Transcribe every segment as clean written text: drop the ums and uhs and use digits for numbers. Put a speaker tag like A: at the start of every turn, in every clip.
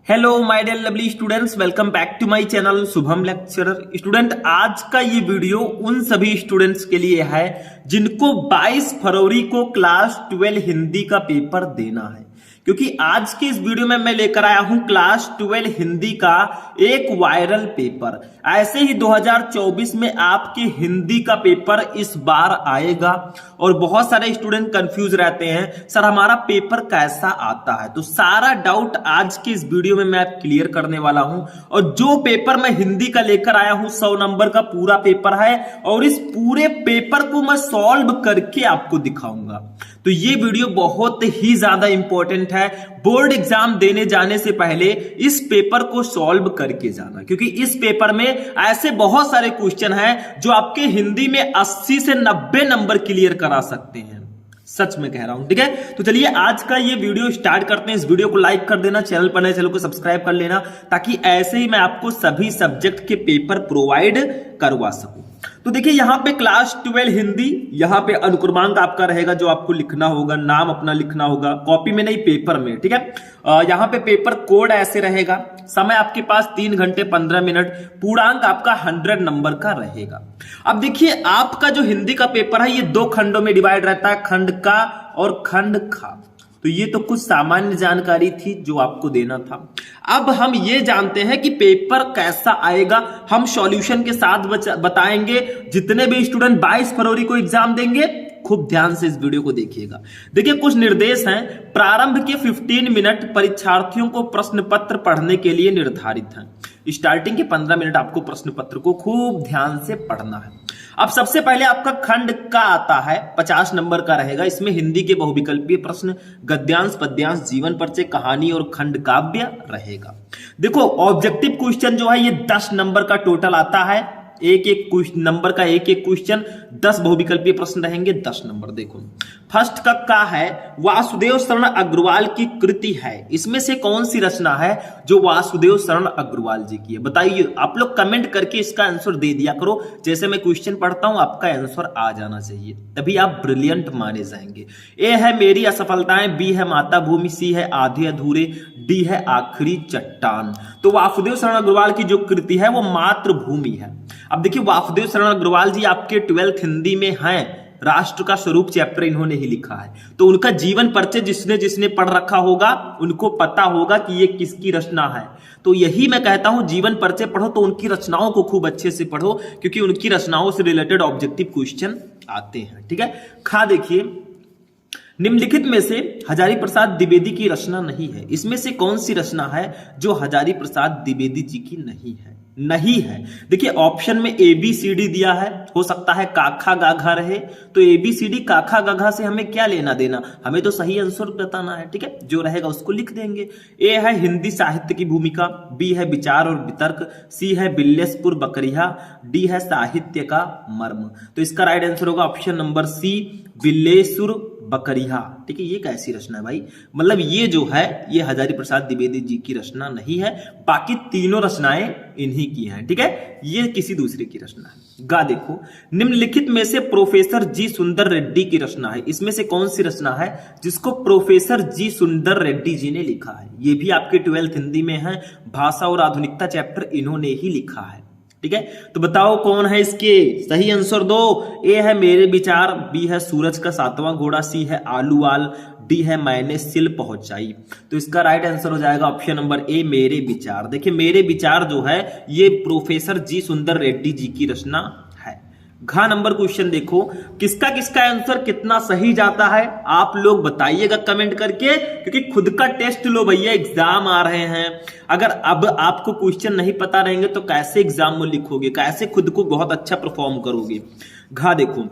A: Hello my dear lovely students, welcome back to my channel Shubham lecturer. Student, आज का ये video उन सभी स्टूडेंट्स के लिए है जिनको 22 फरवरी को क्लास 12 हिंदी का पेपर देना है, क्योंकि आज के इस वीडियो में मैं लेकर आया हूं क्लास 12 हिंदी का एक वायरल पेपर। ऐसे ही 2024 में आपके हिंदी का पेपर इस बार आएगा और बहुत सारे स्टूडेंट कंफ्यूज रहते हैं, सर हमारा पेपर कैसा आता है। तो सारा डाउट आज के इस वीडियो में मैं क्लियर करने वाला हूं। और जो पेपर मैं हिंदी का लेकर आया हूं 100 नंबर का पूरा पेपर है और इस पूरे पेपर को मैं सॉल्व करके आपको दिखाऊंगा। तो ये वीडियो बहुत ही ज्यादा इंपॉर्टेंट है। बोर्ड एग्जाम देने जाने से पहले इस पेपर को सॉल्व करके जाना, क्योंकि इस पेपर में ऐसे बहुत सारे क्वेश्चन हैं जो आपके हिंदी में 80 से 90 नंबर क्लियर करा सकते हैं। सच में कह रहा हूं, ठीक है। तो चलिए आज का ये वीडियो स्टार्ट करते हैं। इस वीडियो को लाइक कर देना, चैनल पर नए चैनल को सब्सक्राइब कर लेना, ताकि ऐसे ही मैं आपको सभी सब्जेक्ट के पेपर प्रोवाइड करवा सकूं। तो देखिए यहां पे क्लास 12 हिंदी, यहां पे अनुक्रमांक आपका रहेगा जो आपको लिखना होगा, नाम अपना लिखना होगा, कॉपी में नहीं पेपर में, ठीक है। यहां पे पेपर कोड ऐसे रहेगा, समय आपके पास 3 घंटे 15 मिनट, पूर्णांक आपका 100 नंबर का रहेगा। अब देखिए आपका जो हिंदी का पेपर है ये 2 खंडों में डिवाइड रहता है, खंड का और खंड खा। तो ये तो कुछ सामान्य जानकारी थी जो आपको देना था। अब हम ये जानते हैं कि पेपर कैसा आएगा, हम सॉल्यूशन के साथ बताएंगे। जितने भी स्टूडेंट 22 फरवरी को एग्जाम देंगे खूब ध्यान से इस वीडियो को देखिएगा। देखिए कुछ निर्देश हैं। प्रारंभ के 15 मिनट परीक्षार्थियों को प्रश्न पत्र पढ़ने के लिए निर्धारित हैं। स्टार्टिंग के 15 मिनट आपको प्रश्न पत्र को खूब ध्यान से पढ़ना है। अब सबसे पहले आपका खंड का आता है, 50 नंबर का रहेगा। इसमें हिंदी के बहुविकल्पीय प्रश्न, गद्यांश, पद्यांश, जीवन परिचय, कहानी और खंड काव्य रहेगा। देखो ऑब्जेक्टिव क्वेश्चन जो है ये 10 नंबर का टोटल आता है। एक एक नंबर का एक एक क्वेश्चन, 10 बहुविकल्पीय प्रश्न रहेंगे, 10 नंबर। देखो फर्स्ट का है वासुदेव शरण अग्रवाल की कृति है। इसमें से कौन सी रचना है जो वासुदेव शरण अग्रवाल जी की है, बताइए। आप लोग कमेंट करके इसका आंसर दे दिया करो। जैसे मैं क्वेश्चन पढ़ता हूं आपका आंसर आ जाना चाहिए, तभी आप ब्रिलियंट माने जाएंगे। ए है मेरी असफलताएं, बी है माता भूमि, सी है आधे अधूरे, डी है आखिरी चट्टान। तो वासुदेव शरण अग्रवाल की जो कृति है वो मातृभूमि है। अब देखिए वासुदेव शरण अग्रवाल जी आपके 12th हिंदी में हैं। राष्ट्र का स्वरूप चैप्टर इन्होंने ही लिखा है। तो उनका जीवन परिचय जिसने जिसने पढ़ रखा होगा उनको पता होगा कि ये किसकी रचना है। तो यही मैं कहता हूं जीवन परिचय पढ़ो तो उनकी रचनाओं को खूब अच्छे से पढ़ो, क्योंकि उनकी रचनाओं से रिलेटेड ऑब्जेक्टिव क्वेश्चन आते हैं, ठीक है। खा देखिए निम्नलिखित में से हजारी प्रसाद द्विवेदी की रचना नहीं है। इसमें से कौन सी रचना है जो हजारी प्रसाद द्विवेदी जी की नहीं है। देखिए ऑप्शन में ABCD दिया है, हो सकता है काखा गाघा रहे। तो ABCD काखा गाघा से हमें क्या लेना देना, हमें तो सही आंसर बताना है, ठीक है। जो रहेगा उसको लिख देंगे। ए है हिंदी साहित्य की भूमिका, बी है विचार और वितर्क, सी है बिल्लेसपुर बकरिया, डी है साहित्य का मर्म। तो इसका राइट आंसर होगा ऑप्शन नंबर सी, बिल्लेसुर बकरिया, ठीक है। ये कैसी रचना है भाई, मतलब ये जो है ये हजारी प्रसाद द्विवेदी जी की रचना नहीं है, बाकी तीनों रचनाएं इन्हीं की हैं, ठीक है। ये किसी दूसरे की रचना है। गा देखो निम्नलिखित में से प्रोफेसर जी सुंदर रेड्डी की रचना है। इसमें से कौन सी रचना है जिसको प्रोफेसर जी सुंदर रेड्डी जी ने लिखा है। ये भी आपके 12th हिंदी में है, भाषा और आधुनिकता चैप्टर इन्होंने ही लिखा है, ठीक है। तो बताओ कौन है इसके सही आंसर दो। ए है मेरे विचार, बी है सूरज का 7वां घोड़ा, सी है आलूवाल, डी है मैंने सिल पहुंचाई। तो इसका राइट आंसर हो जाएगा ऑप्शन नंबर ए, मेरे विचार। देखिए मेरे विचार जो है ये प्रोफेसर जी सुंदर रेड्डी जी की रचना है। घ नंबर क्वेश्चन देखो, किसका किसका आंसर कितना सही जाता है आप लोग बताइएगा कमेंट करके, क्योंकि खुद का टेस्ट लो भैया, एग्जाम आ रहे हैं। अगर अब आपको क्वेश्चन नहीं पता रहेंगे तो कैसे एग्जाम में लिखोगे, कैसे खुद को बहुत अच्छा परफॉर्म करोगे। घा देखो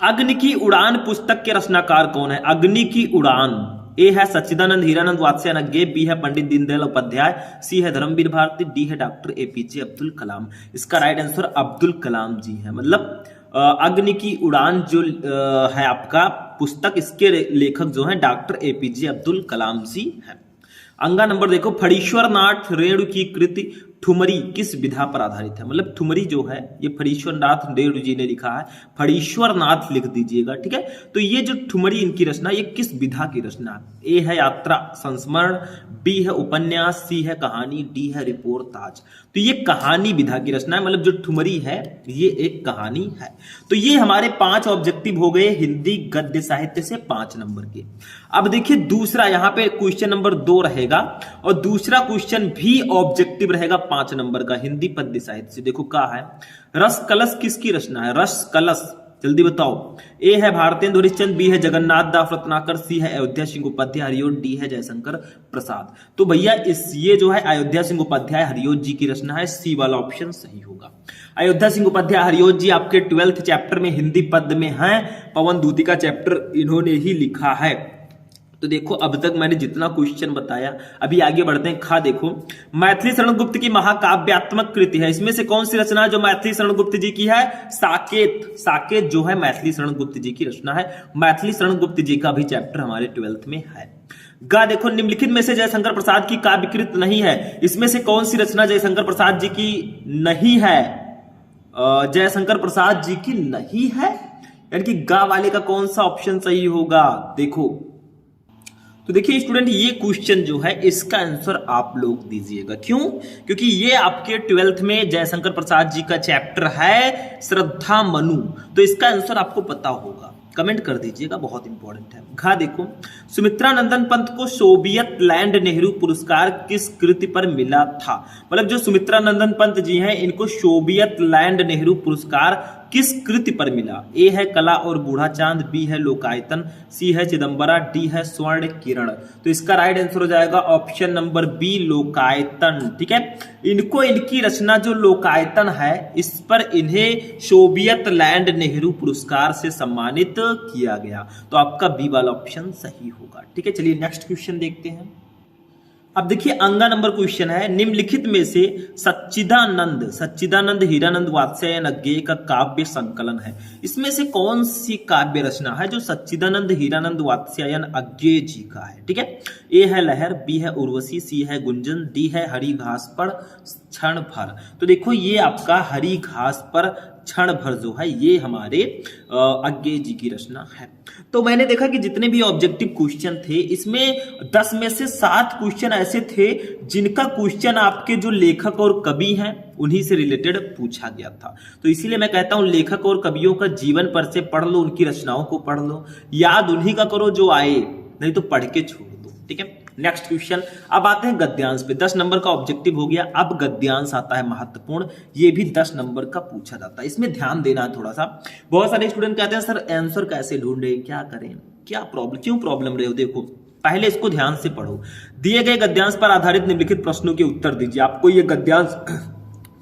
A: अग्नि की उड़ान पुस्तक के रचनाकार कौन है। अग्नि की उड़ान, ए है सच्चिदानंद हीरानंद वात्स्यायन, बी है पंडित दीनदयाल उपाध्याय, सी है धर्मवीर भारती, डी है डॉक्टर APJ अब्दुल कलाम। इसका राइट आंसर अब्दुल कलाम जी है। मतलब अग्नि की उड़ान जो है आपका पुस्तक, इसके लेखक जो है डॉक्टर APJ अब्दुल कलाम जी है। अंगा नंबर देखो फणीश्वर नाथ रेणु की कृति ठुमरी किस विधा पर आधारित है? मतलब ठुमरी जो है ये फणीश्वरनाथ नेहरू जी ने लिखा है, फणीश्वरनाथ लिख दीजिएगा, ठीक है। तो ये जो ठुमरी इनकी रचना, ये किस विधा की रचना है? ए है यात्रा संस्मरण, बी है उपन्यास, सी है कहानी, डी है रिपोर्टाज। तो ये कहानी विधा की रचना है, मतलब जो ठुमरी है ये एक कहानी है। तो ये हमारे 5 ऑब्जेक्टिव हो गए हिंदी गद्य साहित्य से 5 नंबर के। अब देखिए दूसरा, यहां पे क्वेश्चन नंबर 2 रहेगा और दूसरा क्वेश्चन भी ऑब्जेक्टिव रहेगा 5 नंबर का हिंदी पद्य साहित्य से। देखो क्या है, रस कलश किसकी रचना है? रस कलश, जल्दी बताओ। ए है भारतेंदु हरिश्चंद्र, बी है जगन्नाथ दास रत्नाकर, सी है अयोध्या सिंह उपाध्याय हरियों, डी है जयशंकर प्रसाद। तो भैया ये जो है अयोध्या सिंह उपाध्याय हरियों जी की रचना है, सी वाला ऑप्शन सही होगा। अयोध्या सिंह उपाध्याय हरियों जी आपके 12th चैप्टर में हिंदी पद में हैं, पवन दूती का चैप्टर इन्होंने ही लिखा है। तो देखो अब तक मैंने जितना क्वेश्चन बताया, अभी आगे बढ़ते हैं। खा देखो, मैथिली शरण गुप्त की महाकाव्यात्मक कृति है, इसमें से कौन सी रचना है जो मैथिली शरण गुप्त जी की है? साकेत। साकेत जो है मैथिली शरण गुप्त जी की रचना है। मैथिली शरण गुप्त जी का भी चैप्टर हमारे 12th में है। गा देखो, निम्नलिखित में से जयशंकर प्रसाद की काव्यकृत नहीं है, इसमें से कौन सी रचना जयशंकर प्रसाद जी की नहीं है? जयशंकर प्रसाद जी की नहीं है, यानी कि गा वाले का कौन सा ऑप्शन सही होगा? देखो तो देखिए स्टूडेंट, ये क्वेश्चन जो है इसका आंसर आप लोग दीजिएगा। क्यों? क्योंकि ये आपके 12th में जयशंकर प्रसाद जी का चैप्टर है श्रद्धा मनु, तो इसका आंसर आपको पता होगा, कमेंट कर दीजिएगा, बहुत इंपॉर्टेंट है। घा देखो, सुमित्रा नंदन पंत को सोवियत लैंड नेहरू पुरस्कार किस कृति पर मिला था? मतलब जो सुमित्रा नंदन पंत जी हैं इनको सोवियत लैंड नेहरू पुरस्कार किस कृति पर मिला? ए है कला और बूढ़ा चांद, बी है लोकायतन, सी है चिदंबरा, डी है स्वर्ण किरण। तो इसका राइट आंसर हो जाएगा ऑप्शन नंबर बी लोकायतन, ठीक है। इनको इनकी रचना जो लोकायतन है इस पर इन्हें सोवियत लैंड नेहरू पुरस्कार से सम्मानित किया गया, तो आपका बी वाला ऑप्शन सही होगा, ठीक है। चलिए नेक्स्ट क्वेश्चन देखते हैं। अब देखिए अंगा नंबर क्वेश्चन है, निम्नलिखित में से सच्चिदानंद हीरानंद वात्स्यायन अज्ञेय का काव्य संकलन है, इसमें से कौन सी काव्य रचना है जो सच्चिदानंद हीरानंद वात्स्यायन अज्ञेय जी का है? ठीक है। ए है लहर, बी है उर्वशी, सी है गुंजन, डी है हरी घास पर क्षण भर। तो देखो ये आपका हरी घास पर क्षण भर जो है ये हमारे अज्ञेय जी की रचना है। तो मैंने देखा कि जितने भी ऑब्जेक्टिव क्वेश्चन थे इसमें 10 में से 7 क्वेश्चन ऐसे थे जिनका क्वेश्चन आपके जो लेखक और कवि हैं उन्हीं से रिलेटेड पूछा गया था। तो इसीलिए मैं कहता हूं लेखक और कवियों का जीवन पर से पढ़ लो, उनकी रचनाओं को पढ़ लो, याद उन्हीं का करो जो आए, नहीं तो पढ़ के छोड़ दो, ठीक है। नेक्स्ट क्वेश्चन, अब आते हैं गद्यांश पे। 10 नंबर का ऑब्जेक्टिव हो गया, अब गद्यांश आता है महत्वपूर्ण, ये भी 10 नंबर का पूछा जाता है, इसमें ध्यान देना है थोड़ा सा। बहुत सारे स्टूडेंट कहते हैं सर आंसर कैसे ढूंढे, क्या करें, क्या प्रॉब्लम, क्यों प्रॉब्लम रहे हो? देखो पहले इसको ध्यान से पढ़ो। दिए गए गद्यांश पर आधारित निम्नलिखित प्रश्नों के उत्तर दीजिए। आपको ये गद्यांश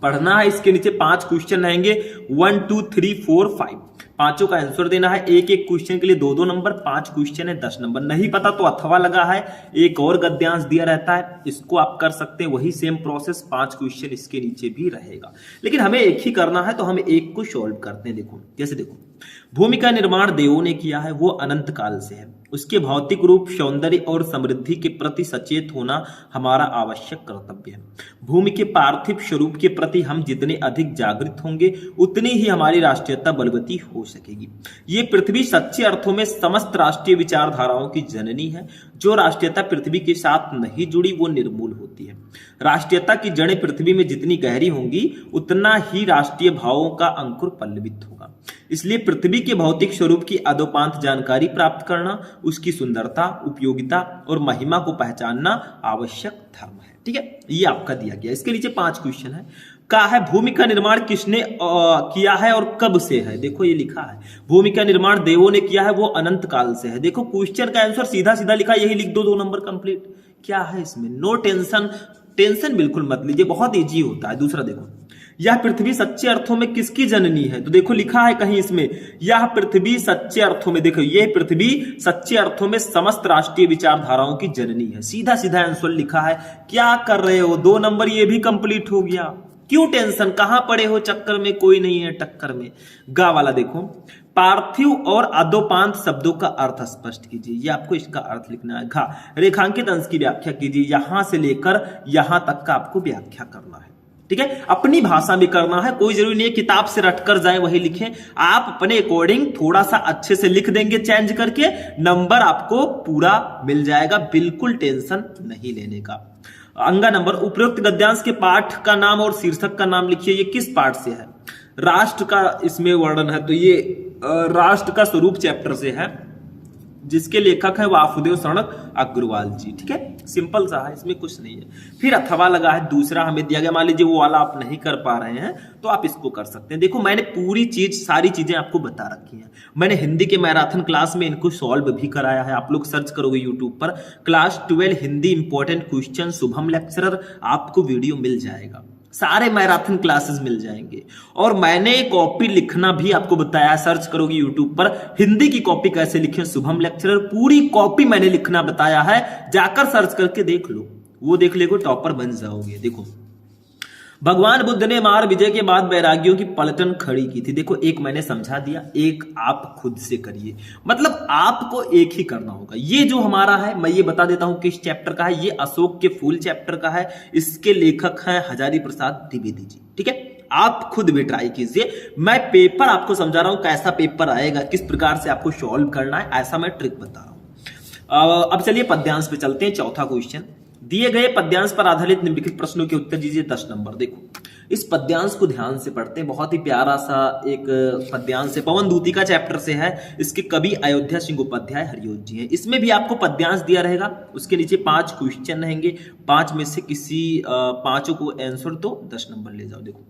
A: पढ़ना है, इसके नीचे 5 क्वेश्चन रहेंगे, 1 2 3 4 5, पांचों का आंसर देना है। एक एक क्वेश्चन के लिए 2-2 नंबर, 5 क्वेश्चन है 10 नंबर। नहीं पता तो अथवा लगा है, एक और गद्यांश दिया रहता है, इसको आप कर सकते हैं, वही सेम प्रोसेस, 5 क्वेश्चन इसके नीचे भी रहेगा, लेकिन हमें एक ही करना है तो हम एक को सॉल्व करते हैं। देखो जैसे देखो, भूमि का निर्माण देवों ने किया है, वो अनंत काल से है, उसके भौतिक रूप, सौंदर्य और समृद्धि के प्रति सचेत होना हमारा आवश्यक कर्तव्य है। भूमि के पार्थिव स्वरूप के प्रति हम जितने अधिक जागृत होंगे उतनी ही हमारी राष्ट्रीयता बलवती हो सकेगी। ये पृथ्वी सच्चे अर्थों में समस्त राष्ट्रीय विचारधाराओं की जननी है। जो राष्ट्रीयता पृथ्वी के साथ नहीं जुड़ी वो निर्मूल होती है। राष्ट्रीयता की जड़ें पृथ्वी में जितनी गहरी होंगी उतना ही राष्ट्रीय भावों का अंकुर पल्लवित होगा। इसलिए पृथ्वी के भौतिक स्वरूप की अदोपांत जानकारी प्राप्त करना, उसकी सुंदरता, उपयोगिता और महिमा को पहचानना आवश्यक धर्म है। ठीक है, ये आपका दिया गया। इसके नीचे 5 क्वेश्चन है। कहा है भूमि का निर्माण किसने किया है और कब से है? देखो ये लिखा है भूमि का निर्माण देवों ने किया है, वो अनंत काल से है। देखो क्वेश्चन का आंसर सीधा सीधा लिखा, यही लिख दो, 2 नंबर कंप्लीट। क्या है इसमें? नो टेंशन, टेंशन बिल्कुल मत लीजिए, बहुत इजी होता है। दूसरा देखो, यह पृथ्वी सच्चे अर्थों में किसकी जननी है? तो देखो लिखा है कहीं इसमें, यह पृथ्वी सच्चे अर्थों में, देखो ये पृथ्वी सच्चे अर्थों में समस्त राष्ट्रीय विचारधाराओं की जननी है। सीधा सीधा आंसर लिखा है। क्या कर रहे हो? 2 नंबर ये भी कंप्लीट हो गया। क्यों टेंशन, कहां पड़े हो चक्कर में? कोई नहीं है टक्कर में। गा वाला देखो, पार्थिव और अदोपांत शब्दों का अर्थ स्पष्ट कीजिए। ये आपको इसका अर्थ लिखना है। घा रेखांकित अंश की व्याख्या कीजिए। यहां से लेकर यहां तक का आपको व्याख्या करना है। ठीक है, अपनी भाषा में करना है, कोई जरूरी नहीं है किताब से रट कर जाए वही लिखें, आप अपने अकॉर्डिंग थोड़ा सा अच्छे से लिख देंगे चेंज करके, नंबर आपको पूरा मिल जाएगा, बिल्कुल टेंशन नहीं लेने का। अंगा नंबर, उपरोक्त गद्यांश के पाठ का नाम और शीर्षक का नाम लिखिए। ये किस पाठ से है? राष्ट्र का इसमें वर्णन है, तो ये राष्ट्र का स्वरूप चैप्टर से है, जिसके लेखक है वासुदेव शरण अग्रवाल जी। ठीक है, सिंपल सा है, इसमें कुछ नहीं है। फिर अथवा लगा है, दूसरा हमें दिया गया, मान लीजिए वो वाला आप नहीं कर पा रहे हैं तो आप इसको कर सकते हैं। देखो मैंने पूरी चीज सारी चीजें आपको बता रखी हैं, मैंने हिंदी के मैराथन क्लास में इनको सॉल्व भी कराया है, आप लोग सर्च करोगे यूट्यूब पर class 12 Hindi important question Shubham lecturer, आपको वीडियो मिल जाएगा, सारे मैराथन क्लासेस मिल जाएंगे। और मैंने कॉपी लिखना भी आपको बताया, सर्च करोगे यूट्यूब पर हिंदी की कॉपी कैसे लिखें शुभम लेक्चरर, पूरी कॉपी मैंने लिखना बताया है, जाकर सर्च करके देख लो, वो देख लेगो टॉपर बन जाओगे। देखो भगवान बुद्ध ने मार विजय के बाद वैरागियों की पलटन खड़ी की थी। देखो एक मैंने समझा दिया, एक आप खुद से करिए, मतलब आपको एक ही करना होगा। ये जो हमारा है मैं ये बता देता हूं किस चैप्टर का है, ये अशोक के फूल चैप्टर का है, इसके लेखक हैं हजारी प्रसाद द्विवेदी जी। ठीक है, आप खुद भी ट्राई कीजिए, मैं पेपर आपको समझा रहा हूं कैसा पेपर आएगा, किस प्रकार से आपको सॉल्व करना है, ऐसा मैं ट्रिक बता रहा हूं। अब चलिए पद्यांश पे चलते हैं। चौथा क्वेश्चन, दिए गए पद्यांश पर आधारित निम्नलिखित प्रश्नों के उत्तर दीजिए 10 नंबर। देखो इस पद्यांश को ध्यान से पढ़ते हैं, बहुत ही प्यारा सा एक पद्यांश है, पवन दूती का चैप्टर से है, इसके कवि अयोध्या सिंह उपाध्याय हरिओत जी हैं। इसमें भी आपको पद्यांश दिया रहेगा, उसके नीचे 5 क्वेश्चन रहेंगे, 5 में से किसी 5 को आंसर तो 10 नंबर ले जाओ। देखो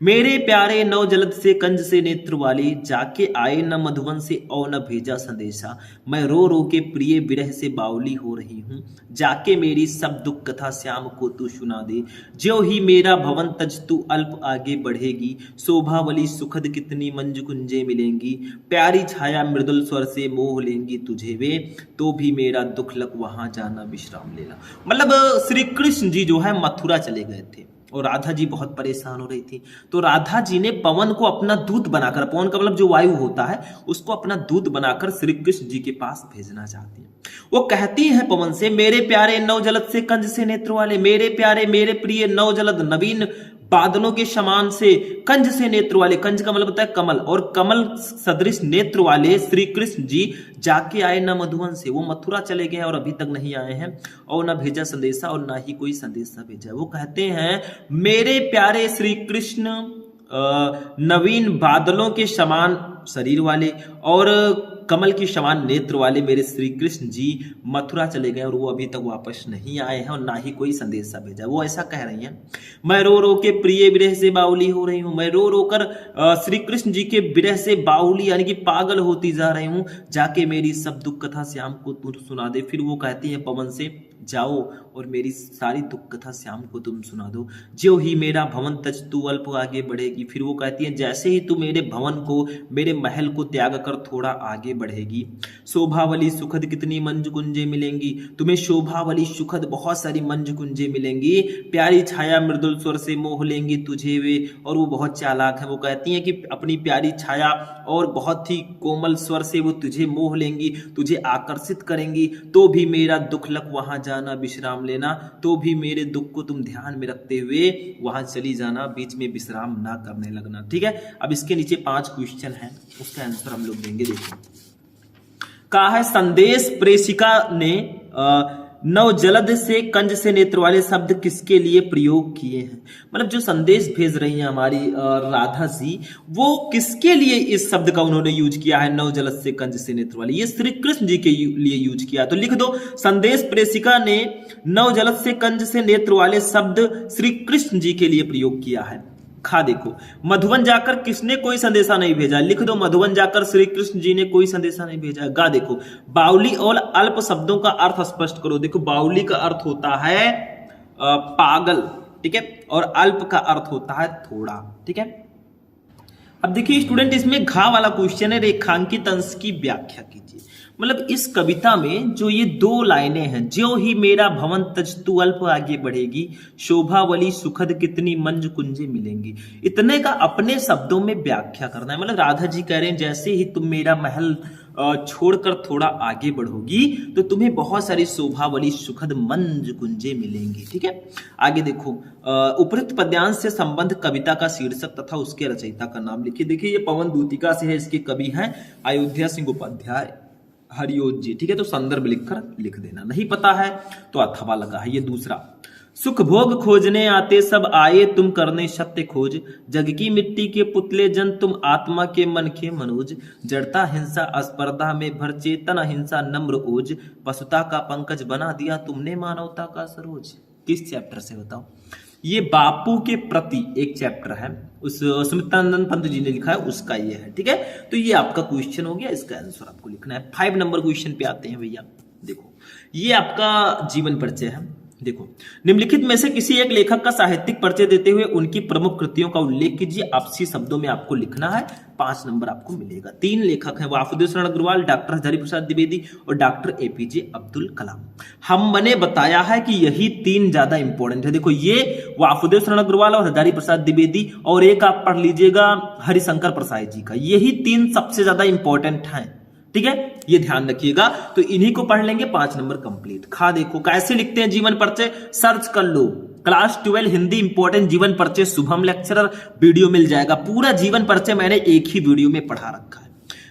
A: मेरे प्यारे नौ जलद से कंज से नेत्र वाले, जाके आए न मधुवन से और न भेजा संदेशा, मैं रो रो के प्रिय विरह से बावली हो रही हूँ, जाके मेरी सब दुख कथा श्याम को तू सुना दे, ज्यों ही मेरा भवन तज तू अल्प आगे बढ़ेगी, शोभावली सुखद कितनी मंज कुंजे मिलेंगी, प्यारी छाया मृदुल स्वर से मोह लेंगी तुझे वे, तो भी मेरा दुख लग वहां जाना विश्राम लेना। मतलब श्री कृष्ण जी जो है मथुरा चले गए थे और राधा जी बहुत परेशान हो रही थी, तो राधा जी ने पवन को अपना दूत बनाकर, पवन का मतलब जो वायु होता है उसको अपना दूत बनाकर श्री कृष्ण जी के पास भेजना चाहती है। वो कहती है पवन से, मेरे प्यारे नौ जलद से कंज से नेत्र वाले, मेरे प्यारे मेरे प्रिय नौ जलद नवीन बादलों के समान से कंज से नेत्र वाले, कंज का मतलब होता है कमल, और कमल सदृश नेत्र वाले श्री कृष्ण जी जाके आए न मधुवन से, वो मथुरा चले गए और अभी तक नहीं आए हैं, और न भेजा संदेशा और ना ही कोई संदेशा भेजा। वो कहते हैं मेरे प्यारे श्री कृष्ण नवीन बादलों के समान शरीर वाले और कमल की समान नेत्र वाले मेरे श्री कृष्ण जी मथुरा चले गए और वो अभी तक वापस नहीं आए हैं और ना ही कोई संदेशा भेजा। वो ऐसा कह रही हैं, मैं रो रो के प्रिय विरह से बाउली हो रही हूँ, मैं रो रो कर श्री कृष्ण जी के विरह से बाउली यानी कि पागल होती जा रही हूँ, जाके मेरी सब दुख कथा श्याम को तू सुना दे। फिर वो कहती है पवन से, जाओ और मेरी सारी दुख कथा श्याम को तुम सुना दो, ज्यों ही मेरा भवन तज तू अल्प आगे बढ़ेगी। फिर वो कहती है जैसे ही तू मेरे भवन को मेरे महल को त्याग कर थोड़ा आगे बढ़ेगी, शोभावली सुखद कितनी मंज कुंजे मिलेंगी, तुम्हें शोभावली सुखद बहुत सारी मंज कुंजे मिलेंगी, प्यारी छाया मृदुल स्वर से मोह लेंगी तुझे वे। और वो बहुत चालाक है, वो कहती हैं कि अपनी प्यारी छाया और बहुत ही कोमल स्वर से वो तुझे मोह लेंगी, तुझे आकर्षित करेंगी, तो भी मेरा दुख लग वहां जाना विश्राम लेना, तो भी मेरे दुख को तुम ध्यान में रखते हुए वहां चली जाना, बीच में विश्राम ना करने लगना। ठीक है, अब इसके नीचे 5 क्वेश्चन है, उसका आंसर हम लोग देंगे। देखो कहा है संदेश प्रेषिका ने नव जलद से कंज से नेत्र वाले शब्द किसके लिए प्रयोग किए हैं। मतलब जो संदेश भेज रही हैं हमारी राधा जी, वो किसके लिए इस शब्द का उन्होंने यूज किया है, नव जलद से कंज से नेत्र वाले, ये श्री कृष्ण जी के लिए यूज किया। तो लिख दो, संदेश प्रेषिका ने नव जलद से कंज से नेत्र वाले शब्द श्री कृष्ण जी के लिए प्रयोग किया है। खा देखो, मधुवन जाकर किसने कोई संदेशा नहीं भेजा, लिख दो मधुवन जाकर श्री कृष्ण जी ने कोई संदेशा नहीं भेजा। गा देखो, बाउली और अल्प शब्दों का अर्थ स्पष्ट करो। देखो बाउली का अर्थ होता है पागल, ठीक है, और अल्प का अर्थ होता है थोड़ा। ठीक है, अब देखिए स्टूडेंट, इसमें घा वाला क्वेश्चन है, रेखांकित अंश की व्याख्या कीजिए। मतलब इस कविता में जो ये 2 लाइनें हैं, ज्यों ही मेरा भवन तज तू अल्प आगे बढ़ेगी, शोभावली सुखद कितनी मंज कुंजे मिलेंगी, इतने का अपने शब्दों में व्याख्या करना है। मतलब राधा जी कह रहे हैं जैसे ही तुम मेरा महल छोड़कर थोड़ा आगे बढ़ोगी तो तुम्हें बहुत सारी शोभावली सुखद मंज कुंजे मिलेंगी। ठीक है, आगे देखो, उपरोक्त पद्यांश से संबंध कविता का शीर्षक तथा उसके रचयिता का नाम लिखिए। देखिए ये पवन दूतिका से है, इसके कवि हैं अयोध्या सिंह उपाध्याय हरिओज जी। ठीक है, तो संदर्भ लिखकर लिख देना, नहीं पता है तो अथवा लगा है। ये दूसरा, सुख भोग खोजने आते सब आए तुम करने सत्य खोज, जग की मिट्टी के पुतले जन तुम आत्मा के मन के मनोज, जड़ता हिंसा अस्पर्धा में भर चेतन अहिंसा नम्र ओज, पशुता का पंकज बना दिया तुमने मानवता का सरोज। किस चैप्टर से बताओ? ये बापू के प्रति एक चैप्टर है, उस सुमित्रानंद पंत जी ने लिखा है, उसका ये है। ठीक है, तो ये आपका क्वेश्चन हो गया, इसका आंसर आपको लिखना है। 5 नंबर क्वेश्चन पे आते हैं भैया। देखो ये आपका जीवन परिचय है। देखो, निम्नलिखित में से किसी एक लेखक का साहित्यिक परिचय देते हुए उनकी प्रमुख कृतियों का उल्लेख कीजिए। आपसी शब्दों में आपको लिखना है, 5 नंबर आपको मिलेगा। 3 लेखक हैं, वासुदेव शरण अग्रवाल, डॉक्टर हजारी प्रसाद द्विवेदी और डॉक्टर एपीजे अब्दुल कलाम। हमने बताया है कि यही 3 ज्यादा इंपॉर्टेंट है। देखो ये वासुदेव शरण अग्रवाल और हजारी प्रसाद द्विवेदी, और एक आप पढ़ लीजिएगा हरिशंकर प्रसाद जी का, यही 3 सबसे ज्यादा इंपॉर्टेंट हैं। ठीक है, ये ध्यान रखिएगा, तो इन्हीं को पढ़ लेंगे, 5 नंबर कंप्लीट। देखो कैसे लिखते हैं जीवन परिचय, सर्च कर लो, क्लास 12 हिंदी इंपॉर्टेंट जीवन परिचय शुभम लेक्चरर, वीडियो मिल जाएगा। पूरा जीवन परिचय मैंने एक ही वीडियो में पढ़ा रखा है।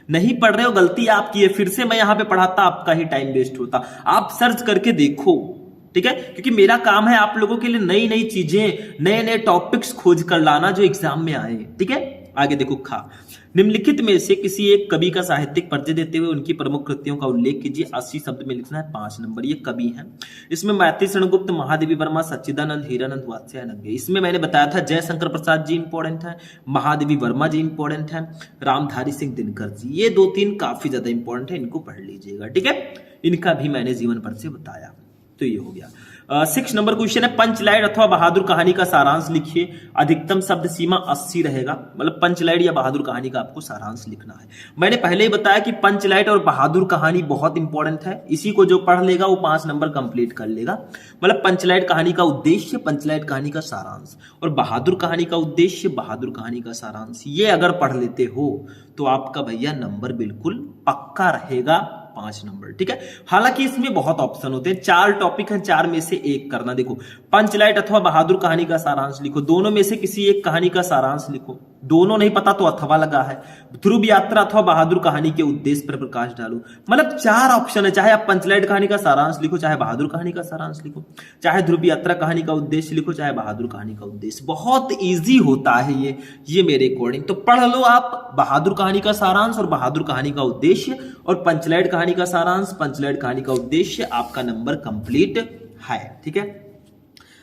A: नहीं पढ़ रहे हो, गलती आपकी है, फिर से मैं यहां पे पढ़ाता, आपका ही टाइम वेस्ट होता। आप सर्च करके देखो, ठीक है, क्योंकि मेरा काम है आप लोगों के लिए नई नई चीजें, नए नए टॉपिक्स खोज कर लाना जो एग्जाम में आए। ठीक है, आगे देखो, निम्नलिखित में से किसी एक कवि का साहित्यिक परिचय देते हुए उनकी प्रमुख कृतियों का उल्लेख कीजिए। 80 शब्द में लिखना है, 5 नंबर। ये कवि हैं, इसमें मैत्री शरणगुप्त, महादेवी वर्मा, सच्चिदानंद, हीरानंद, वात्स्यायन। इसमें मैंने बताया था जयशंकर प्रसाद जी इंपॉर्टेंट है, महादेवी वर्मा जी इंपॉर्टेंट है, रामधारी सिंह दिनकर जी, ये 2-3 काफी ज्यादा इंपॉर्टेंट है, इनको पढ़ लीजिएगा। ठीक है, इनका भी मैंने जीवन परिचय बताया, तो ये हो गया। 6 नंबर क्वेश्चन है, पंचलाइट अथवा बहादुर कहानी का सारांश लिखिए। अधिकतम शब्द सीमा 80 रहेगा, मतलब पंचलाइट या बहादुर कहानी का आपको सारांश लिखना है। मैंने पहले ही बताया कि पंचलाइट और बहादुर कहानी बहुत इंपॉर्टेंट है, इसी को जो पढ़ लेगा वो 5 नंबर कंप्लीट कर लेगा। मतलब पंचलाइट कहानी का उद्देश्य, पंचलाइट कहानी का सारांश, और बहादुर कहानी का उद्देश्य, बहादुर कहानी का सारांश, ये अगर पढ़ लेते हो तो आपका भैया नंबर बिल्कुल पक्का रहेगा, 5 नंबर। ठीक है, हालांकि इसमें बहुत ऑप्शन होते हैं, 4 टॉपिक हैं, 4 में से एक करना। देखो, पंचलाइट अथवा बहादुर कहानी का सारांश लिखो, दोनों में से किसी एक कहानी का सारांश लिखो, दोनों नहीं पता तो अथवा लगा है। ध्रुव यात्रा अथवा बहादुर कहानी के उद्देश्य पर प्रकाश डालो, मतलब 4 ऑप्शन है, चाहे आप पंचलाइट कहानी का सारांश लिखो, चाहे बहादुर कहानी का सारांश लिखो, चाहे ध्रुव यात्रा कहानी का उद्देश्य लिखो, चाहे बहादुर कहानी का उद्देश्य। बहुत ईजी होता है ये मेरे अकॉर्डिंग, तो पढ़ लो आप बहादुर कहानी का सारांश और बहादुर कहानी का उद्देश्य, और पंचलाइट कहानी का सारांश, पंचलाइट कहानी का उद्देश्य, आपका नंबर कंप्लीट है। ठीक है,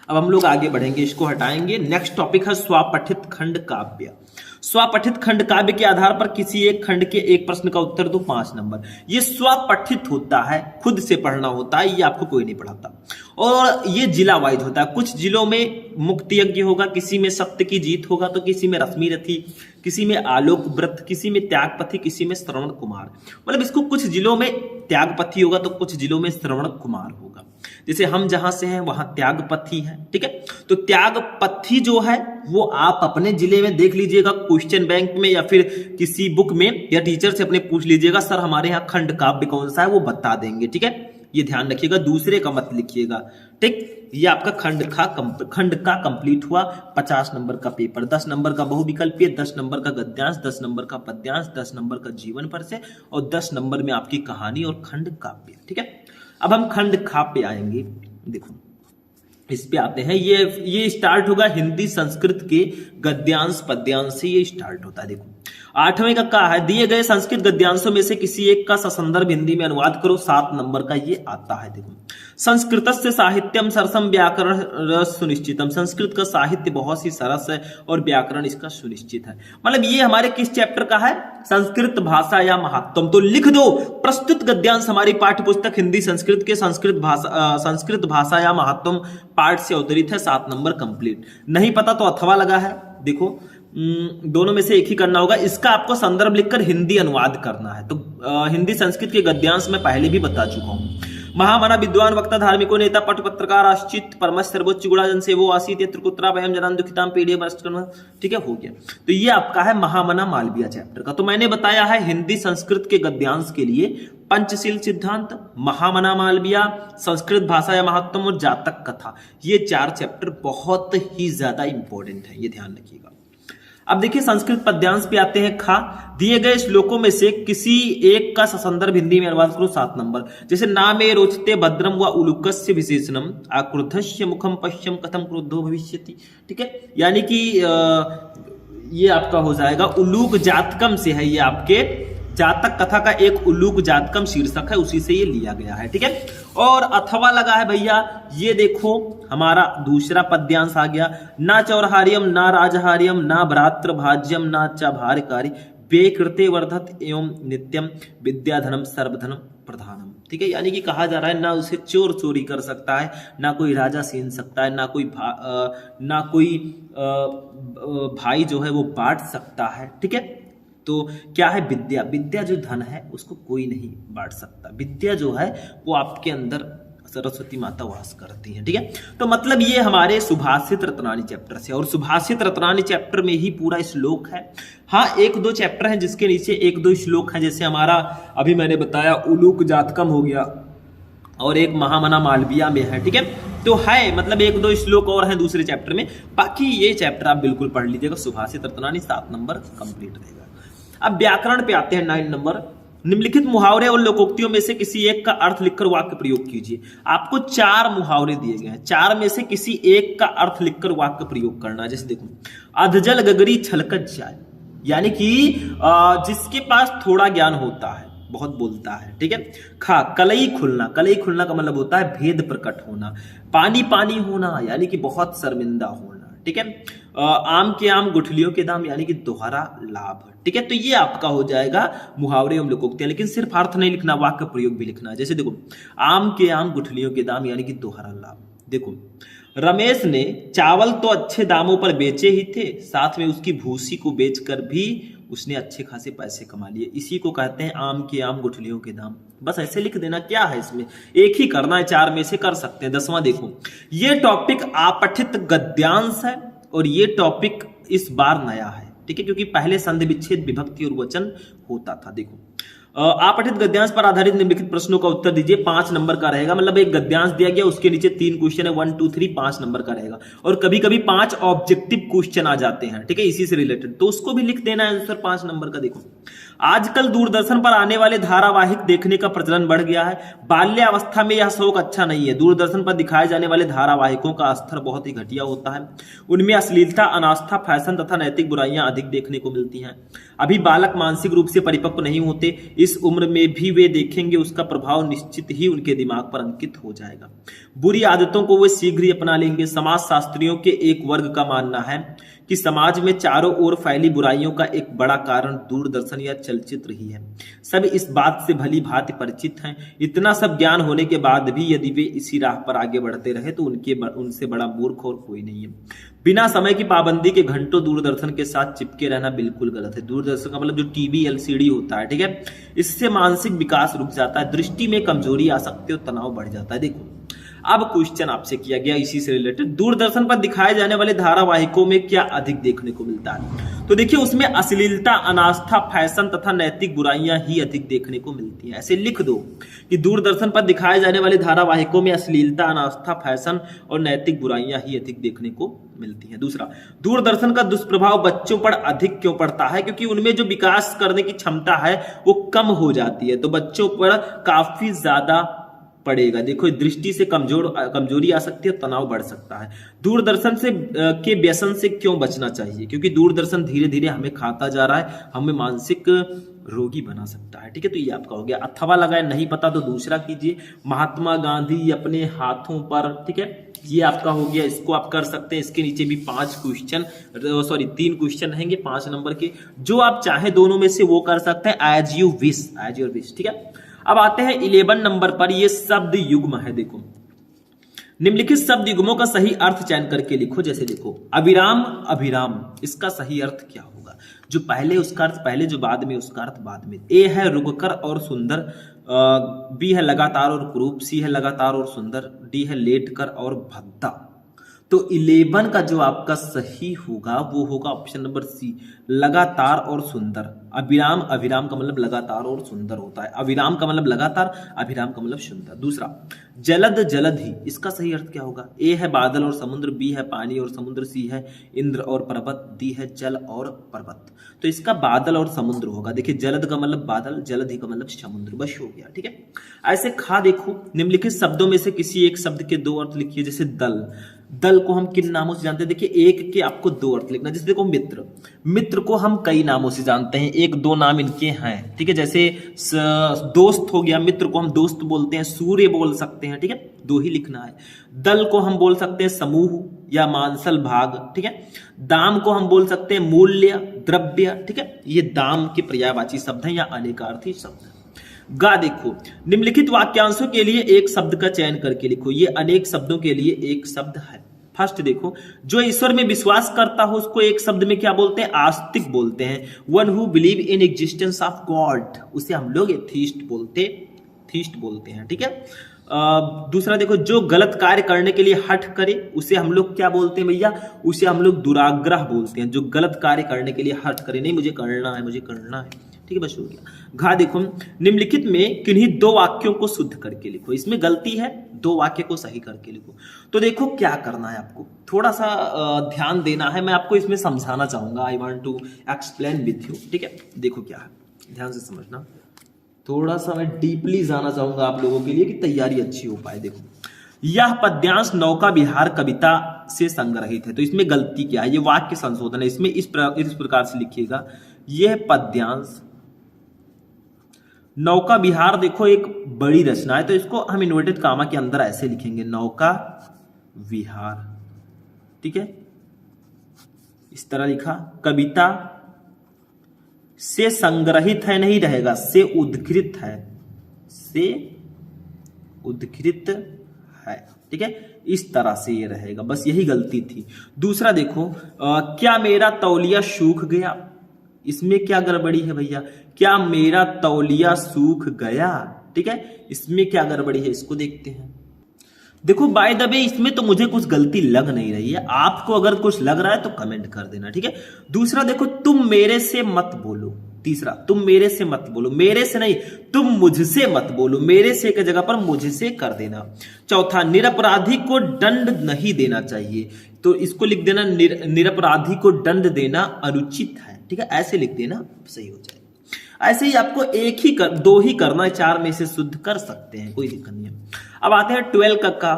A: अब हम लोग आगे बढ़ेंगे, इसको हटाएंगे। नेक्स्ट टॉपिक है स्वपठित खंड काव्य। स्वपठित खंड काव्य के आधार पर किसी एक खंड के एक प्रश्न का उत्तर दो, 5 नंबर। ये स्वपठित होता है, खुद से पढ़ना होता है, ये आपको कोई नहीं पढ़ाता, और ये जिला वाइज होता है। कुछ जिलों में मुक्ति यज्ञ होगा, किसी में सत्य की जीत होगा, तो किसी में रश्मि रथी, किसी में आलोक व्रत, किसी में त्यागपथी, किसी में श्रवण कुमार। मतलब इसको कुछ जिलों में त्यागपथी होगा तो कुछ जिलों में श्रवण कुमार होगा। जैसे हम जहां से हैं वहां त्यागपथी है। ठीक है, तो त्यागपथी जो है वो आप अपने जिले में देख लीजिएगा, क्वेश्चन बैंक में या फिर किसी बुक में, या टीचर से अपने पूछ लीजिएगा, सर हमारे यहाँ खंड काव्य कौन सा है, वो बता देंगे। ठीक है, ये ध्यान रखिएगा, दूसरे का मत लिखिएगा। ठीक, ये आपका खंड का कंप्लीट हुआ। 50 नंबर का पेपर, 10 नंबर का बहुविकल्पीय, 10 नंबर का गद्यांश, 10 नंबर का पद्यांश, 10 नंबर का जीवन परिचय, और 10 नंबर में आपकी कहानी और खंड काव्य। ठीक है, अब हम खंड खा पे आएंगे। देखो इस पे आते हैं, ये स्टार्ट होगा हिंदी संस्कृत के गद्यांश पद्यांश से, ये स्टार्ट होता है। देखो 8वें का क्या है, दिए गए संस्कृत गद्यांशों में से किसी एक का ससंदर्भ हिंदी में अनुवाद करो, 7 नंबर का ये आता है। देखो, संस्कृतस्य साहित्यम सरसम व्याकरण रस सुनिश्चितम, संस्कृत का साहित्य बहुत ही सरस है और व्याकरण इसका सुनिश्चित है। मतलब ये हमारे किस चैप्टर का है, संस्कृत भाषा या महत्वम। तो लिख दो, प्रस्तुत गद्यांश हमारी पाठ्य पुस्तक हिंदी संस्कृत के संस्कृत भाषा या महत्वम पाठ से अवतरित है, 7 नंबर कंप्लीट। नहीं पता तो अथवा लगा है। देखो दोनों में से एक ही करना होगा, इसका आपको संदर्भ लिखकर हिंदी अनुवाद करना है। तो हिंदी संस्कृत के गद्यांश में पहले भी बता चुका हूं। महामना विद्वान वक्ता धार्मिको नेता पट पत्रकार आश्चित परमश सर्वोच्च गुणा जन सेवो आसीत यत्र कुत्रा भयम जनान दुखिताम पीड़े बरस्ट करना। ठीक है, हो गया। तो ये आपका है महामना मालविया चैप्टर का। तो मैंने बताया है हिंदी संस्कृत के गद्यांश के लिए पंचशील सिद्धांत, महामना मालविया, संस्कृत भाषा या महत्व और जातक कथा, ये 4 चैप्टर बहुत ही ज्यादा इंपॉर्टेंट है, ये ध्यान रखिएगा। अब देखिए संस्कृत पद्यांश पे आते हैं। खा दिए गए श्लोकों में से किसी एक का संदर्भ हिंदी में अनुवाद करो 7 नंबर। जैसे नामे रोचते भद्रम व उलूकस्य विशेषणम आक्रुद्धस्य मुखम पश्यम कथम क्रुद्धो भविष्यति। ठीक है, यानी कि ये आपका हो जाएगा उलूक जातकम से है, ये आपके जातक कथा का एक उल्लूक जातकम शीर्षक है, उसी से ये लिया गया है। ठीक है, और अथवा लगा है भैया, ये देखो हमारा दूसरा पद्यांश आ गया। ना चौरहार्यम ना राजहार्यम ना भ्रातृ भाज्यम ना च भार्यकारी बेकृते वर्धत एवं नित्यम विद्याधनम सर्वधनम प्रधानम। ठीक है, यानी कि कहा जा रहा है ना उसे चोर चोरी कर सकता है, ना कोई राजा छीन सकता है, ना कोई भाई जो है वो बांट सकता है। ठीक है, तो क्या है विद्या, विद्या जो धन है उसको कोई नहीं बांट सकता। विद्या जो है वो आपके अंदर सरस्वती माता वास करती है। ठीक है, तो मतलब ये हमारे सुभाषित रत्नानी चैप्टर से, और सुभाषित रत्नानी चैप्टर में ही पूरा श्लोक है। हाँ, 1-2 चैप्टर हैं जिसके नीचे 1-2 श्लोक हैं, जैसे हमारा अभी मैंने बताया उलूक जातकम हो गया और एक महामना मालविया में है। ठीक है, तो है मतलब 1-2 श्लोक और हैं दूसरे चैप्टर में, बाकी ये चैप्टर आप बिल्कुल पढ़ लीजिएगा। सुभाषित रत्नानी 7 नंबर कंप्लीट रहेगा। अब व्याकरण पे आते हैं 9 नंबर। निम्नलिखित मुहावरे और लोकोक्तियों में से किसी एक का अर्थ लिखकर वाक्य प्रयोग कीजिए। आपको 4 मुहावरे दिए गए हैं, 4 में से किसी एक का अर्थ लिखकर वाक्य प्रयोग करना है। जैसे देखो, अधजल गगरी छलकत जाए, यानी कि जिसके पास थोड़ा ज्ञान होता है, बहुत बोलता है। ठीक है, खा कलई खुलना, कलई खुलना का मतलब होता है भेद प्रकट होना। पानी पानी होना, यानी कि बहुत शर्मिंदा होना। ठीक है, आम के आम गुठलियों के दाम, यानी कि दोहरा लाभ। ठीक है, तो ये आपका हो जाएगा मुहावरे एवं लोकोक्तियां, लेकिन सिर्फ अर्थ नहीं लिखना, वाक्य प्रयोग भी लिखना है। जैसे देखो, आम के आम गुठलियों के दाम, यानी कि दोहरा लाभ। देखो, रमेश ने चावल तो अच्छे दामों पर बेचे ही थे, साथ में उसकी भूसी को बेचकर भी उसने अच्छे खासे पैसे कमा लिए। इसी को कहते हैं आम के आम गुठलियों के दाम। बस ऐसे लिख देना, क्या है इसमें, एक ही करना है, 4 में से कर सकते हैं। 10वां देखो, ये टॉपिक अपठित गद्यांश है और ये टॉपिक इस बार नया है। ठीक है, क्योंकि पहले संधि विच्छेद विभक्ति और वचन होता था। देखो, अपठित गद्यांश पर आधारित निम्नलिखित प्रश्नों का उत्तर दीजिए। 5 नंबर का रहेगा, मतलब एक गद्यांश दिया गया, उसके नीचे 3 क्वेश्चन है, 1 2 3, 5 नंबर का रहेगा। और कभी कभी 5 ऑब्जेक्टिव क्वेश्चन आ जाते हैं। ठीक है, इसी से रिलेटेड, तो उसको भी लिख देना है आंसर 5 नंबर का। देखो, आजकल दूरदर्शन पर आने वाले धारावाहिक देखने का प्रचलन बढ़ गया है। बाल्यावस्था में यह शौक अच्छा नहीं है। दूरदर्शन पर दिखाए जाने वाले धारावाहिकों का स्तर बहुत ही घटिया होता है। उनमें अश्लीलता, अनास्था, फैशन तथा नैतिक बुराइयां अधिक देखने को मिलती हैं। अभी बालक मानसिक रूप से परिपक्व नहीं होते, इस उम्र में भी वे देखेंगे, उसका प्रभाव निश्चित ही उनके दिमाग पर अंकित हो जाएगा। बुरी आदतों को वे शीघ्र ही अपना लेंगे। समाज शास्त्रियों के एक वर्ग का मानना है कि समाज में चारों ओर फैली बुराइयों का एक बड़ा कारण दूरदर्शन या चलचित्र ही है। सब इस बात से भली भांति परिचित हैं। इतना सब ज्ञान होने के बाद भी यदि वे इसी राह पर आगे बढ़ते रहे तो उनसे बड़ा मूर्ख और कोई नहीं है। बिना समय की पाबंदी के घंटों दूरदर्शन के साथ चिपके रहना बिल्कुल गलत है। दूरदर्शन का मतलब जो टीवी एलसीडी होता है, ठीक है, इससे मानसिक विकास रुक जाता है, दृष्टि में कमजोरी आ सकती है और तनाव बढ़ जाता है। देखो, अब क्वेश्चन आपसे किया गया इसी से रिलेटेड, दूरदर्शन पर दिखाए जाने वाले धारावाहिकों में क्या अधिक देखने को मिलता है? तो देखिए, उसमें अश्लीलता, अनास्था, फैशन तथा नैतिक बुराइयां ही अधिक देखने को मिलती हैं। ऐसे लिख दो कि दूरदर्शन पर दिखाए जाने वाले धारावाहिकों में अश्लीलता, अनास्था, फैशन और नैतिक बुराइयां ही अधिक देखने को मिलती हैं। दूसरा, दूरदर्शन का दुष्प्रभाव बच्चों पर अधिक क्यों पड़ता है? क्योंकि उनमें जो विकास करने की क्षमता है वो कम हो जाती है, तो बच्चों पर काफी ज्यादा पड़ेगा। देखो, दृष्टि से कमजोरी आ सकती है, तनाव बढ़ सकता है। दूरदर्शन से के व्यसन से क्यों बचना चाहिए? क्योंकि दूरदर्शन धीरे धीरे हमें खाता जा रहा है, हमें मानसिक रोगी बना सकता है। ठीक है, तो ये आपका हो गया। अथवा लगाए, नहीं पता तो दूसरा कीजिए। महात्मा गांधी अपने हाथों पर, ठीक है, ये आपका हो गया, इसको आप कर सकते हैं। इसके नीचे भी 3 क्वेश्चन रहेंगे 5 नंबर के, जो आप चाहे दोनों में से वो कर सकते हैं, as you wish, as your wish. ठीक है, अब आते हैं 11 नंबर पर, ये शब्द युग्म है। देखो, निम्नलिखित शब्द युग्मों का सही अर्थ चयन करके लिखो। जैसे देखो, अविराम, अभिराम, इसका सही अर्थ क्या होगा? जो पहले उसका अर्थ पहले, जो बाद में उसका अर्थ बाद में। ए है रुककर और सुंदर, बी है लगातार और कुरूप, सी है लगातार और सुंदर, डी है लेटकर और भद्दा। तो 11 का जो आपका सही होगा वो होगा ऑप्शन नंबर सी, लगातार और सुंदर। अविराम, अविराम का मतलब लगातार और सुंदर होता है। अविराम का मतलब लगातार, अविराम का मतलब सुंदर। दूसरा, जलद जलधि, इसका सही अर्थ क्या होगा? ए है बादल और समुद्र, बी है पानी और समुद्र, सी है इंद्र और पर्वत, डी है जल और पर्वत। तो इसका बादल और समुद्र होगा। देखिए जलद का मतलब बादल, जलधि का मतलब समुद्र, बस हो गया। ठीक है, ऐसे खा देखो, निम्नलिखित शब्दों में से किसी एक शब्द के दो अर्थ लिखिए। जैसे दल, दल को हम किन नामों से जानते हैं? देखिए एक के आपको दो अर्थ लिखना। जैसे देखो मित्र, मित्र को हम कई नामों से जानते हैं, एक दो नाम इनके हैं। ठीक है, जैसे दोस्त हो गया, मित्र को हम दोस्त बोलते हैं, सूर्य बोल सकते हैं। ठीक है, दो ही लिखना है। दल को हम बोल सकते हैं समूह या मांसल भाग। ठीक है, दाम को हम बोल सकते हैं मूल्य, द्रव्य। ठीक है, ये दाम के पर्यायवाची शब्द हैं या अनेकार्थी शब्द हैं। गा देखो, निम्नलिखित वाक्यांशों के लिए एक शब्द का चयन करके लिखो। ये अनेक शब्दों के लिए एक शब्द है। फर्स्ट देखो, जो ईश्वर में विश्वास करता हो उसको एक शब्द में क्या बोलते हैं? आस्तिक बोलते हैं। One who believe in existence of God, उसे हम लोग एथीस्ट बोलते हैं। ठीक है, दूसरा देखो, जो गलत कार्य करने के लिए हठ करे उसे हम लोग क्या बोलते हैं भैया? उसे हम लोग दुराग्रह बोलते हैं। जो गलत कार्य करने के लिए हठ करे, नहीं मुझे करना है, मुझे करना है। ठीक है, बस हो गया। घा देखो, निम्नलिखित में किन्हीं दो वाक्यों को शुद्ध करके लिखो। इसमें गलती है, दो वाक्य को सही करके लिखो। तो देखो क्या करना है आपको, थोड़ा सा ध्यान देना है। मैं आपको इसमें समझाना चाहूंगा, I want to explain with you. ठीक है, देखो क्या है, ध्यान से समझना। थोड़ा सा मैं डीपली जाना चाहूंगा आप लोगों के लिए कि तैयारी अच्छी हो पाए। देखो, यह पद्यांश नौका विहार कविता से संग्रहित है। तो इसमें गलती क्या है? ये वाक्य संशोधन है। इसमें इस प्रकार से लिखिएगा, यह पद्यांश नौका विहार, देखो एक बड़ी रचना है, तो इसको हम इन्वर्टेड कामा के अंदर ऐसे लिखेंगे, नौका विहार। ठीक है, इस तरह लिखा। कविता से संग्रहित है, नहीं रहेगा, से उद्धृत है, से उद्धृत है। ठीक है, इस तरह से ये रहेगा, बस यही गलती थी। दूसरा देखो, क्या मेरा तौलिया सूख गया, इसमें क्या गड़बड़ी है भैया? क्या मेरा तौलिया सूख गया? ठीक है, इसमें क्या गड़बड़ी है, इसको देखते हैं। देखो बाय द वे, इसमें तो मुझे कुछ गलती लग नहीं रही है। आपको अगर कुछ लग रहा है तो कमेंट कर देना। ठीक है, दूसरा देखो, तुम मेरे से मत बोलो। तीसरा, तुम मेरे से मत बोलो, मेरे से नहीं, तुम मुझसे मत बोलो, मेरे से की जगह पर मुझसे कर देना। चौथा, निरपराधी को दंड नहीं देना चाहिए, तो इसको लिख देना, निरपराधी को दंड देना अनुचित है। ठीक है, ऐसे लिख देना, सही हो जाएगा। ऐसे ही आपको एक ही दो ही करना है, चार में से शुद्ध कर सकते हैं, कोई दिक्कत नहीं है। अब आते हैं 12 का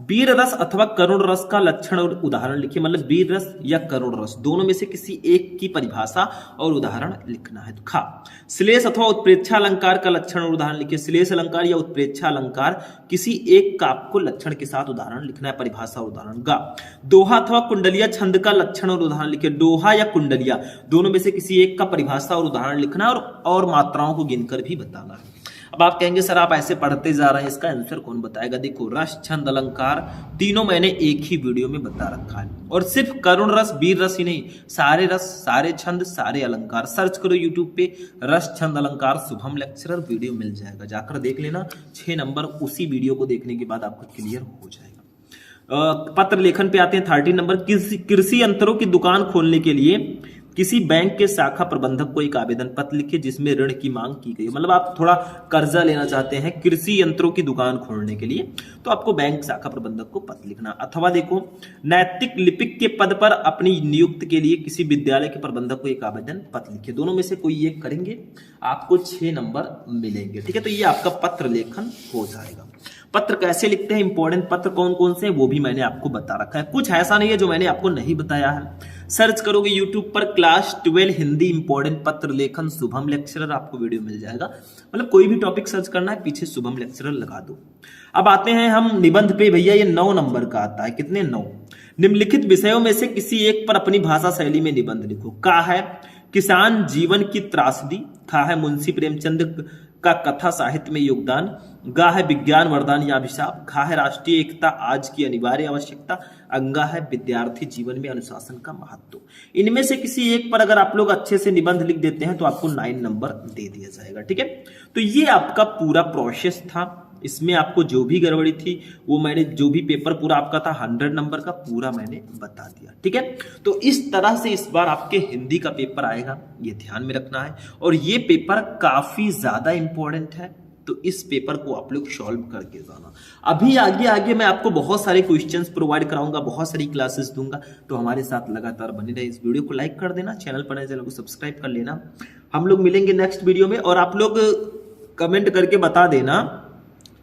A: वीर रस अथवा करुण रस का लक्षण और उदाहरण लिखिए। मतलब वीर रस या करुण रस, दोनों में से किसी एक की परिभाषा और उदाहरण लिखना है। तो खा, श्लेष अथवा उत्प्रेक्षा अलंकार का लक्षण और उदाहरण लिखिए। श्लेष अलंकार या उत्प्रेक्षा अलंकार, किसी एक का आपको लक्षण के साथ उदाहरण लिखना है, परिभाषा और उदाहरण। गा, दोहा अथवा कुंडलिया छंद का लक्षण और उदाहरण लिखिए। दोहा या कुंडलिया, दोनों में से किसी एक का परिभाषा और उदाहरण लिखना है और मात्राओं को गिनकर भी बताना है। अब आप कहेंगे सर आप ऐसे पढ़ते जा रहे हैं, इसका आंसर कौन बताएगा? देखो, रस, छंद, अलंकार, तीनों मैंने एक ही वीडियो में बता रखा है। और सिर्फ करुण रस, वीर रस ही नहीं, सारे रस, सारे छंद, सारे अलंकार। सर्च करो यूट्यूब पे, रस, छंद, अलंकार शुभम लेक्चरर, वीडियो मिल जाएगा, जाकर देख लेना। 6 नंबर उसी वीडियो को देखने के बाद आपको क्लियर हो जाएगा। पत्र लेखन पे आते हैं 13 नंबर। कृषि यंत्रों की दुकान खोलने के लिए किसी बैंक के शाखा प्रबंधक को एक आवेदन पत्र लिखिए जिसमें ऋण की मांग की गई। मतलब आप थोड़ा कर्जा लेना चाहते हैं कृषि यंत्रों की दुकान खोलने के लिए, तो आपको बैंक शाखा प्रबंधक को पत्र लिखना। अथवा देखो, नैतिक लिपिक के पद पर अपनी नियुक्ति के लिए किसी विद्यालय के प्रबंधक को एक आवेदन पत्र लिखिए। दोनों में से कोई एक करेंगे, आपको 6 नंबर मिलेंगे। ठीक है, तो ये आपका पत्र लेखन हो जाएगा। पत्र कैसे लिखते हैं, इंपॉर्टेंट पत्र कौन कौन से, वो भी मैंने आपको बता रखा है। कुछ ऐसा नहीं है जो मैंने आपको नहीं बताया है। सर्च करोगे यूट्यूब पर क्लास 12 हिंदी इंपॉर्टेंट पत्र लेखन शुभम लेक्चरर, आपको वीडियो मिल जाएगा। मतलब कोई भी टॉपिक सर्च करना है, पीछे शुभम लेक्चरर लगा दो। अब आते हैं हम निबंध पे। भैया ये 9 नंबर का आता है। कितने? 9। निम्नलिखित विषयों में से किसी एक पर अपनी भाषा शैली में निबंध लिखो। का है किसान जीवन की त्रासदी, खा है मुंशी प्रेमचंद का कथा साहित्य में योगदान, गा है विज्ञान वरदान या अभिशाप, खा है राष्ट्रीय एकता आज की अनिवार्य आवश्यकता, अंगा है विद्यार्थी जीवन में अनुशासन का महत्व। इनमें से किसी एक पर अगर आप लोग अच्छे से निबंध लिख देते हैं तो आपको 9 नंबर दे दिया जाएगा। ठीक है, तो ये आपका पूरा प्रोसेस था। इसमें आपको जो भी गड़बड़ी थी वो मैंने, जो भी पेपर पूरा आपका था 100 नंबर का पूरा मैंने बता दिया। ठीक है, तो इस तरह से इस बार आपके हिंदी का पेपर आएगा, ये ध्यान में रखना है। और ये पेपर काफी ज्यादा इंपॉर्टेंट है, तो इस पेपर को आप लोग सॉल्व करके जाना। अभी आगे मैं आपको बहुत सारे क्वेश्चंस प्रोवाइड कराऊंगा, बहुत सारी क्लासेस दूंगा, तो हमारे साथ लगातार बने रहे। इस वीडियो को लाइक कर देना, चैनल पर नए चैनल को सब्सक्राइब कर लेना। हम लोग मिलेंगे नेक्स्ट वीडियो में, और आप लोग कमेंट करके बता देना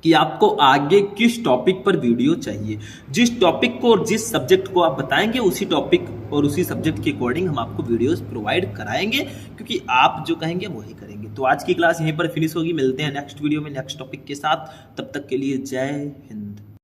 A: कि आपको आगे किस टॉपिक पर वीडियो चाहिए। जिस टॉपिक को और जिस सब्जेक्ट को आप बताएंगे उसी टॉपिक और उसी सब्जेक्ट के अकॉर्डिंग हम आपको वीडियोस प्रोवाइड कराएंगे, क्योंकि आप जो कहेंगे वही करेंगे। तो आज की क्लास यहीं पर फिनिश होगी, मिलते हैं नेक्स्ट वीडियो में नेक्स्ट टॉपिक के साथ। तब तक के लिए जय हिंद।